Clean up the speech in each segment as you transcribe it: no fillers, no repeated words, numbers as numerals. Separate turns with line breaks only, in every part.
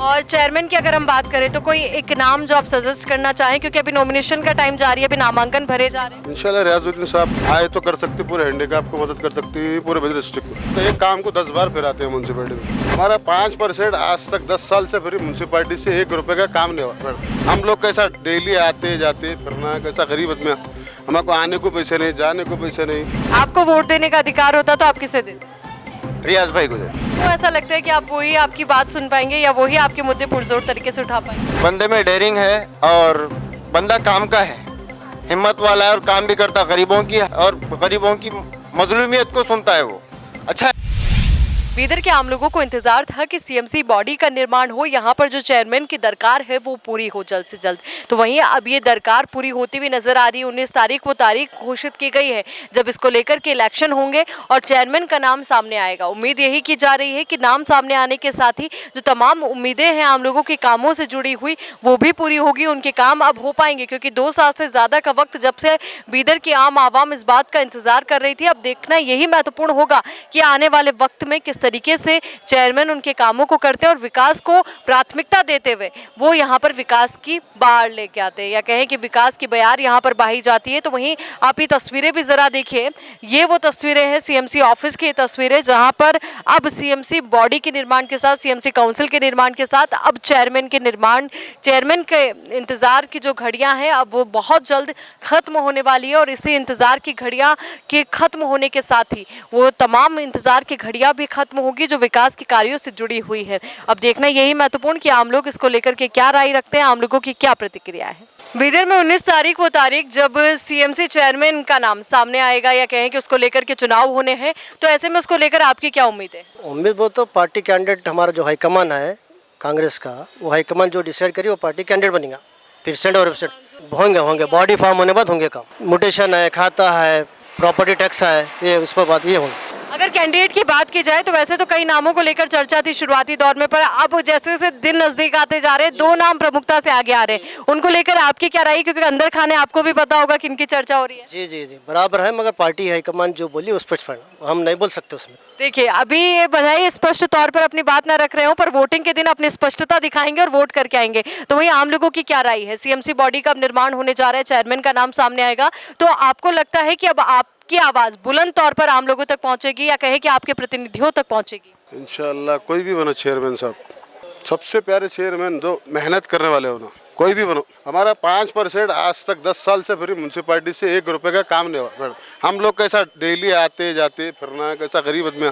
और चेयरमैन की अगर हम बात करें तो कोई एक नाम जो आप सजेस्ट करना चाहें, क्योंकि अभी नॉमिनेशन का टाइम जारी है, अभी नामांकन भरे जा रहे हैं।
इंशाल्लाह रियाजुद्दीन साहब आए तो कर सकते, पूरे हैंडीकैप को मदद कर सकती है, पूरे बद्र डिस्ट्रिक्ट को। तो एक काम को 10 बार फिराते हैं म्यूनसिपैलिटी में। हमारा 5% आज तक 10 साल से फिर म्यूनसिपैलिटी से 1 रुपए का काम नहीं हुआ। हम लोग कैसा डेली आते जाते फिरना, कैसा गरीब आदमी, हमको आने को पैसे नहीं, जाने को पैसे नहीं।
आपको वोट देने का अधिकार होता तो आप किसे देते?
रियाज भाई को दे।
तो ऐसा लगता है कि आप वही आपकी बात सुन पाएंगे या वही आपके मुद्दे पुरजोर तरीके से उठा पाएंगे?
बंदे में डेयरिंग है और बंदा काम का है, हिम्मत वाला है और काम भी करता गरीबों की, और गरीबों की मजलूमियत को सुनता है वो। अच्छा,
बीदर के आम लोगों को इंतजार था कि सीएमसी बॉडी का निर्माण हो, यहाँ पर जो चेयरमैन की दरकार है वो पूरी हो जल्द से जल्द। तो वहीं अब ये दरकार पूरी होती हुई नजर आ रही है। 19 तारीख वो तारीख घोषित की गई है जब इसको लेकर के इलेक्शन होंगे और चेयरमैन का नाम सामने आएगा। उम्मीद यही की जा रही है कि नाम सामने आने के साथ ही जो तमाम उम्मीदें हैं आम लोगों के कामों से जुड़ी हुई वो भी पूरी होगी, उनके काम अब हो पाएंगे। क्योंकि 2 साल से ज़्यादा का वक्त जब से बीदर की आम आवाम इस बात का इंतजार कर रही थी, अब देखना यही महत्वपूर्ण होगा कि आने वाले वक्त में किस तरीके से चेयरमैन उनके कामों को करते हैं और विकास को प्राथमिकता देते हुए वो यहाँ पर विकास की बाढ़ लेके आते हैं, या कहें कि विकास की बयार यहाँ पर बही जाती है। तो वहीं आप ये तस्वीरें भी जरा देखिए, ये वो तस्वीरें हैं सीएमसी ऑफिस की तस्वीरें, जहाँ पर अब सीएमसी बॉडी के निर्माण के साथ, सीएमसी काउंसिल के निर्माण के साथ अब चेयरमैन के इंतजार की जो घड़ियां हैं अब वो बहुत जल्द खत्म होने वाली है। और इसी इंतजार की घड़ियां के खत्म होने के साथ ही वो तमाम इंतजार की घड़ियां भी खत्म होगी जो विकास के कार्यों से जुड़ी हुई है। अब देखना यही महत्वपूर्ण कि आम लोग इसको लेकर के क्या राय रखते हैं, आम लोगों की क्या प्रतिक्रिया है। बीदर में 19 तारीख वो तारीख जब सीएमसी चेयरमैन का नाम सामने आएगा, या कहें कि उसको लेकर के चुनाव होने हैं, तो ऐसे में उसको लेकर आपकी क्या उम्मीद है?
उम्मीद वो तो पार्टी कैंडिडेट हमारा जो हाईकमान है कांग्रेस का, वो हाईकमान जो डिसाइड करी वो पार्टी कैंडिडेट बनेगा। फिर सेंट और वेबसाइट होंगे बॉडी फॉर्म होने बाद होंगे काम। म्यूटेशन है, खाता है, प्रॉपर्टी टैक्स है, ये इस पर बात ये होंगे।
अगर कैंडिडेट की बात की जाए तो वैसे तो कई नामों को लेकर चर्चा थी शुरुआती दौर में, पर अब जैसे जैसे दिन नजदीक आते जा रहे हैं 2 नाम प्रमुखता से आगे आ रहे हैं, उनको लेकर आपकी क्या राय? क्योंकि अंदर खाने आपको भी पता होगा किनकी चर्चा हो रही है।
जी जी जी बराबर है, मगर पार्टी हाईकमान जो बोली उस पर हम नहीं बोल सकते उसमें।
देखिए, अभी ये भले स्पष्ट तौर पर अपनी बात ना रख रहे हो, पर वोटिंग के दिन अपनी स्पष्टता दिखाएंगे और वोट करके आएंगे। तो वही आम लोगों की क्या राय है? सीएमसी बॉडी का निर्माण होने जा रहा है, चेयरमैन का नाम सामने आएगा, तो आपको लगता है कि अब आपकी आवाज बुलंद तौर पर आम लोगों तक पहुंचेगी, या कहे कि आपके प्रतिनिधियों तक पहुंचेगी?
इंशाल्लाह कोई भी बनो चेयरमैन साहब, सबसे प्यारे चेयरमैन जो मेहनत करने वाले हो ना, कोई भी बनो। हमारा 5% आज तक 10 साल से फिर म्यूनसिपैलिटी से 1 रुपए का काम नहीं हुआ। हम लोग कैसा डेली आते जाते फिरना, कैसा गरीब आदमी,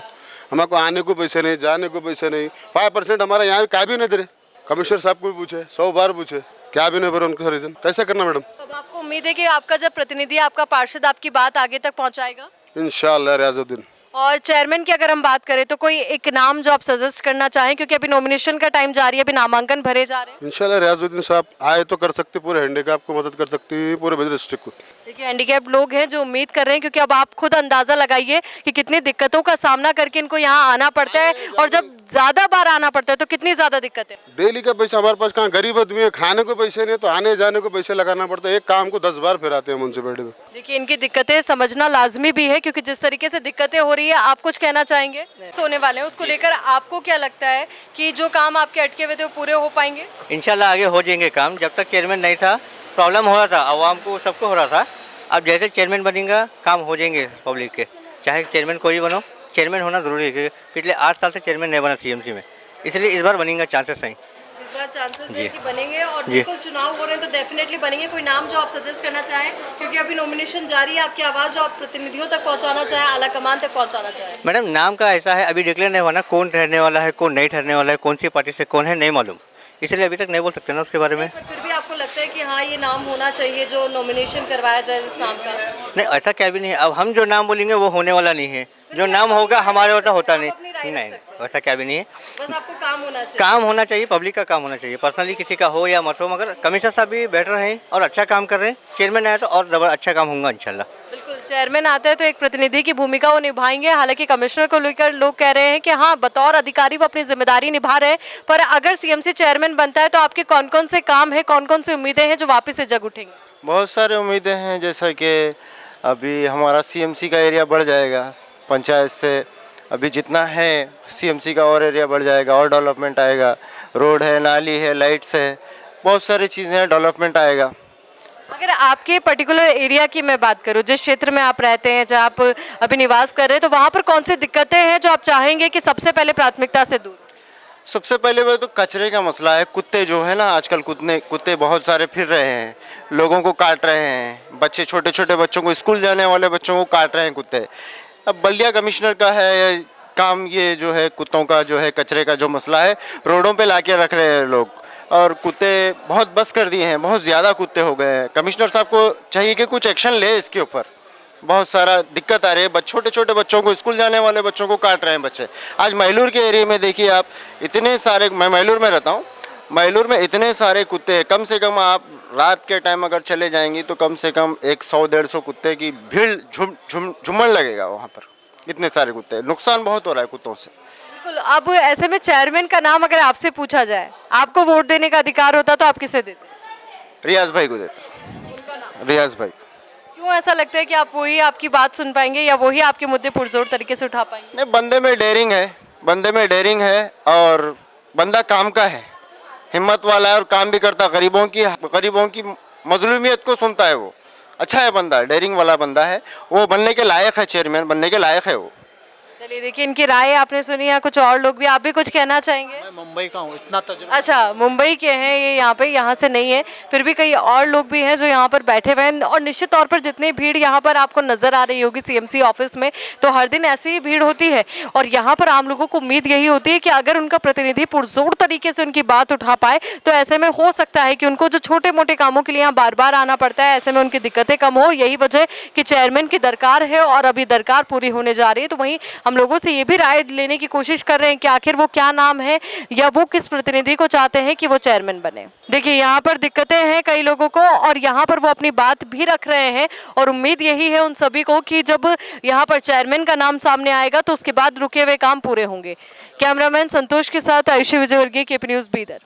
हमको आने को पैसे नहीं, जाने को पैसे नहीं। 5% हमारा यहाँ क्या भी नहीं दे रहे। कमिश्नर साहब को भी पूछे, 100 बार पूछे, क्या भी नहीं भरे उनका रीजन। कैसे करना मैडम?
अब आपको उम्मीद है कि आपका जब प्रतिनिधि, आपका पार्षद आपकी बात आगे तक पहुंचाएगा?
इंशाल्लाह रियाजुद्दीन।
और चेयरमैन की अगर हम बात करें तो कोई एक नाम जो आप सजेस्ट करना चाहें, क्योंकि अभी नॉमिनेशन का टाइम जारी है, अभी नामांकन भरे जा रहे हैं।
इंशाल्लाह रियाजुद्दीन साहब आए तो कर सकते, पूरे हैंडीकैप को मदद कर सकती है, पूरे बद्र डिस्ट्रिक्ट को।
देखिए, हैंडीकैप लोग हैं जो उम्मीद कर रहे हैं, क्योंकि अब आप खुद अंदाजा लगाइए कि कितनी दिक्कतों का सामना करके इनको यहाँ आना पड़ता है, और जब ज्यादा बार आना पड़ता है तो कितनी ज्यादा दिक्कत है।
डेली का पैसा हमारे पास कहाँ, गरीब आदमी है, खाने को पैसे नहीं, तो आने जाने को पैसे लगाना पड़ता है। एक काम को 10 बार फिराते हैं म्यूनसिपैलिटी में।
देखिए, इनकी दिक्कतें समझना लाजमी भी है, क्योंकि जिस तरीके से दिक्कतें हो रही है, आप कुछ कहना चाहेंगे? सोने वाले हैं, उसको लेकर आपको क्या लगता है कि जो काम आपके अटके हुए थे वो पूरे हो पाएंगे?
इंशाल्लाह आगे हो जाएंगे काम। जब तक चेयरमैन नहीं था प्रॉब्लम हो रहा था, आवाम को सबको हो रहा था। अब जैसे चेयरमैन बनेगा काम हो जाएंगे पब्लिक के, चाहे चेयरमैन कोई बनो, चेयरमैन होना ज़रूरी है। क्योंकि पिछले 8 साल से चेयरमैन नहीं बना सीएमसी में, इसलिए इस बार बनेगा, चांसेस हैं।
इस बार चांसेस है कि बनेंगे, और बिल्कुल चुनाव हो रहे हैं तो डेफिनेटली बनेंगे। कोई नाम जो आप सजेस्ट करना चाहें, क्योंकि अभी नॉमिनेशन जारी है, आपकी आवाज़ जो आप प्रतिनिधियों तक पहुंचाना चाहें, आला कमान तक पहुंचाना चाहें?
मैडम, नाम का ऐसा है, अभी डिक्लेयर नहीं हुआ ना, कौन ठहरने वाला है, कौन नहीं ठहरने वाला है, कौन सी पार्टी से कौन है, नहीं मालूम, इसलिए अभी तक नहीं बोल सकते ना उसके बारे में।
पर फिर भी आपको लगता है कि हाँ, ये नाम होना चाहिए जो नॉमिनेशन करवाया जाए इस नाम का?
नहीं, ऐसा क्या भी नहीं है। अब हम जो नाम बोलेंगे वो होने वाला नहीं है, जो नाम होगा हमारे होता नहीं। नहीं, वैसा क्या भी नहीं है।
बस आपको काम होना चाहिए।
काम होना चाहिए, पब्लिक का काम होना चाहिए, पर्सनली किसी का हो या मत हो, मगर कमिश्नर साहब भी बेटर हैं और अच्छा काम कर रहे हैं। चेयरमैन आया तो और ज़बर अच्छा काम होगा इंशाल्लाह।
बिल्कुल, चेयरमैन आता है तो एक प्रतिनिधि की भूमिका वो निभाएंगे। हालांकि कमिश्नर को लेकर लोग कह रहे हैं कि हाँ, बतौर अधिकारी वो अपनी जिम्मेदारी निभा रहे हैं, पर अगर सीएमसी चेयरमैन बनता है तो आपके कौन कौन से काम है, कौन कौन सी उम्मीदें हैं जो वापस से जग उठेंगी?
बहुत सारे उम्मीदें हैं, जैसा कि अभी हमारा सीएमसी का एरिया बढ़ जाएगा, पंचायत से अभी जितना है सीएमसी का और एरिया बढ़ जाएगा और डेवलपमेंट आएगा। रोड है, नाली है, लाइट्स है, बहुत सारी चीज़ें हैं, डेवलपमेंट आएगा।
अगर आपके पर्टिकुलर एरिया की मैं बात करूं, जिस क्षेत्र में आप रहते हैं, जहां आप अभी निवास कर रहे हैं, तो वहां पर कौन सी दिक्कतें हैं जो आप चाहेंगे कि सबसे पहले प्राथमिकता से दूर?
सबसे पहले वो तो कचरे का मसला है। कुत्ते जो है ना, आजकल कुत्ते बहुत सारे फिर रहे हैं, लोगों को काट रहे हैं, बच्चे छोटे छोटे बच्चों को, स्कूल जाने वाले बच्चों को काट रहे हैं कुत्ते। अब बल्दिया कमिश्नर का है काम, ये जो है कुत्तों का जो है कचरे का जो मसला है, रोडों पे लाके रख रहे हैं लोग, और कुत्ते बहुत बस कर दिए हैं, बहुत ज़्यादा कुत्ते हो गए हैं। कमिश्नर साहब को चाहिए कि कुछ एक्शन ले इसके ऊपर। बहुत सारा दिक्कत आ रही है, छोटे छोटे बच्चों को, स्कूल जाने वाले बच्चों को काट रहे हैं बच्चे। आज मैलूर के एरिया में देखिए आप, इतने सारे, मैं मैलूर में रहता हूँ, मैलूर में इतने सारे कुत्ते हैं। कम से कम आप रात के टाइम अगर चले जाएंगी तो कम से कम 100-150 कुत्ते की भीड़ झुमन लगेगा वहाँ पर। इतने सारे कुत्ते, नुकसान बहुत हो रहा है कुत्तों से।
बिल्कुल। अब ऐसे में चेयरमैन का नाम अगर आपसे पूछा जाए, आपको वोट देने का अधिकार होता तो आप किसे देते?
रियाज भाई को देता,
उनका नाम
रियाज भाई।
क्यों ऐसा लगता है कि आप वही आपकी बात सुन पाएंगे या वही आपके मुद्दे पुरजोर तरीके से उठा पाएंगे?
नहीं, बंदे में डेयरिंग है, बंदे में डेयरिंग है, और बंदा काम का है, हिम्मत वाला है, और काम भी करता, गरीबों की मजलूमियत को सुनता है। वो अच्छा है बंदा, डेयरिंग वाला बंदा है, वो बनने के लायक है, चेयरमैन बनने के लायक है वो।
चलिए, देखिए इनकी राय आपने सुनी है, कुछ और लोग भी, आप भी कुछ कहना चाहेंगे?
मैं मुंबई का हूँ, इतना तजुर्बा।
अच्छा, मुंबई के हैं ये, यहाँ से नहीं है, फिर भी कई और लोग भी हैं जो यहाँ पर बैठे हुए हैं। और निश्चित तौर पर जितनी भीड़ यहाँ पर आपको नजर आ रही होगी सीएमसी ऑफिस में, तो हर दिन ऐसी ही भीड़ होती है। और यहाँ पर आम लोगों को उम्मीद यही होती है कि अगर उनका प्रतिनिधि पुरजोर तरीके से उनकी बात उठा पाए, तो ऐसे में हो सकता है कि उनको जो छोटे मोटे कामों के लिए यहाँ बार बार आना पड़ता है, ऐसे में उनकी दिक्कतें कम हो। यही वजह कि चेयरमैन की दरकार है और अभी दरकार पूरी होने जा रही है। तो वहीं हम लोगों से ये भी राय लेने की कोशिश कर रहे हैं कि आखिर वो क्या नाम है या वो किस प्रतिनिधि को चाहते हैं कि वो चेयरमैन बने। देखिए, यहाँ पर दिक्कतें हैं कई लोगों को, और यहाँ पर वो अपनी बात भी रख रहे हैं। और उम्मीद यही है उन सभी को कि जब यहाँ पर चेयरमैन का नाम सामने आएगा तो उसके बाद रुके हुए काम पूरे होंगे। कैमरामैन संतोष के साथ आयुषी विजयवर्गीय, केपी न्यूज़, बीदर।